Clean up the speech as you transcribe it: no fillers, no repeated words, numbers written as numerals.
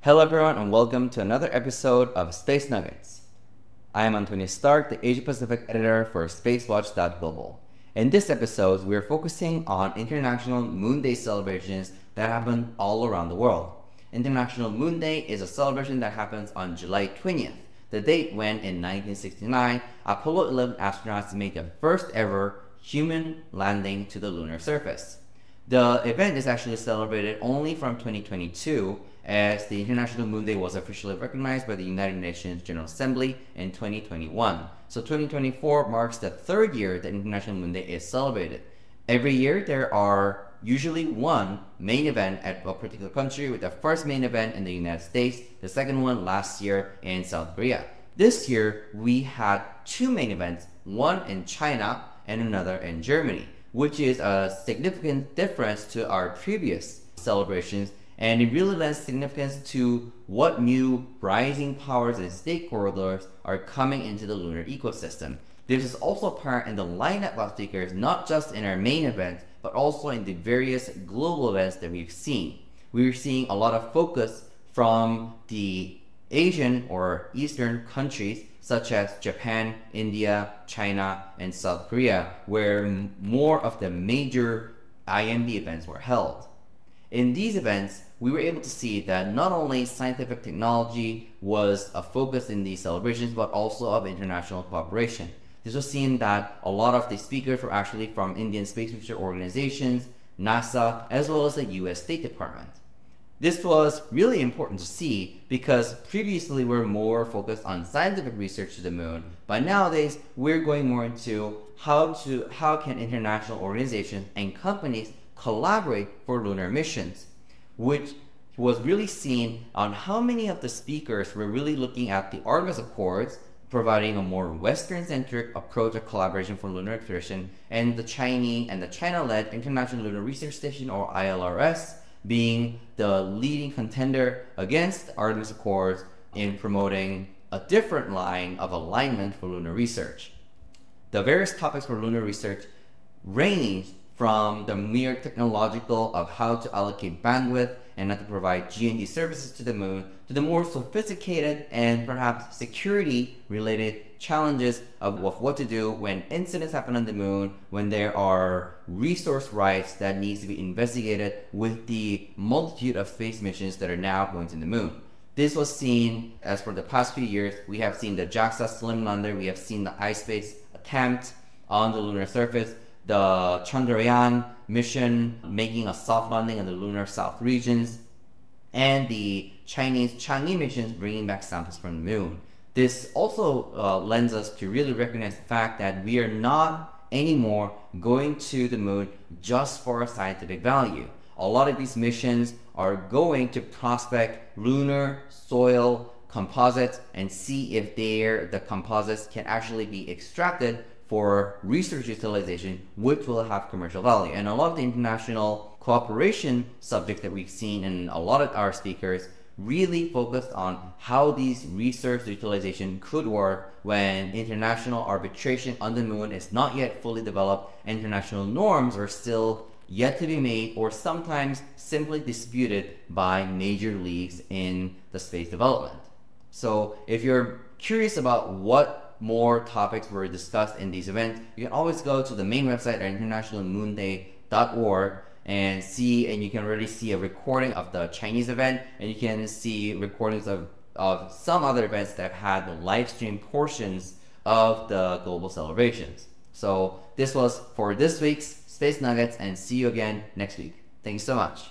Hello everyone and welcome to another episode of Space Nuggets. I am Antonio Stark, the Asia Pacific editor for SpaceWatch.Global. In this episode, we are focusing on International Moon Day celebrations that happen all around the world. International Moon Day is a celebration that happens on July 20th, the date when in 1969, Apollo 11 astronauts made their first ever human landing to the lunar surface. The event is actually celebrated only from 2022 as the International Moon Day was officially recognized by the United Nations General Assembly in 2021. So 2024 marks the third year that International Moon Day is celebrated. Every year there are usually one main event at a particular country, with the first main event in the United States, the second one last year in South Korea. This year we had two main events, one in China and another in Germany, which is a significant difference to our previous celebrations, and it really lends significance to what new rising powers and stakeholders are coming into the lunar ecosystem. This is also apparent in the lineup of speakers, not just in our main event, but also in the various global events that we've seen. We're seeing a lot of focus from the Asian or Eastern countries such as Japan, India, China, and South Korea, where more of the major IMD events were held. In these events, we were able to see that not only scientific technology was a focus in these celebrations, but also of international cooperation. This was seen that a lot of the speakers were actually from Indian space research organizations, NASA, as well as the US State Department. This was really important to see because previously we were more focused on scientific research to the moon, but nowadays we're going more into how can international organizations and companies collaborate for lunar missions, which was really seen on how many of the speakers were really looking at the Artemis Accords, providing a more Western-centric approach of collaboration for lunar exploration, and the China-led International Lunar Research Station, or ILRS, being the leading contender against Artemis Accords in promoting a different line of alignment for lunar research. The various topics for lunar research range from the mere technological of how to allocate bandwidth and how to provide G&D services to the moon, to the more sophisticated and perhaps security-related challenges of what to do when incidents happen on the moon, when there are resource rights that needs to be investigated with the multitude of space missions that are now going to the moon. This was seen as for the past few years. We have seen the JAXA Slim Lander, we have seen the iSpace attempt on the lunar surface, the Chandrayaan mission making a soft landing in the lunar south regions, and the Chinese Chang'e missions bringing back samples from the moon. This also lends us to really recognize the fact that we are not anymore going to the moon just for a scientific value. A lot of these missions are going to prospect lunar soil composites and see if the composites can actually be extracted for research utilization, which will have commercial value. And a lot of the international cooperation subjects that we've seen in a lot of our speakers really focused on how these research utilization could work when international arbitration on the moon is not yet fully developed. International norms are still yet to be made, or sometimes simply disputed by major leagues in the space development. So if you're curious about what more topics were discussed in these events, you can always go to the main website at internationalmoonday.org and you can already see a recording of the Chinese event, and you can see recordings of some other events that had the live stream portions of the global celebrations. So this was for this week's Space Nuggets, and see you again next week. Thank you so much.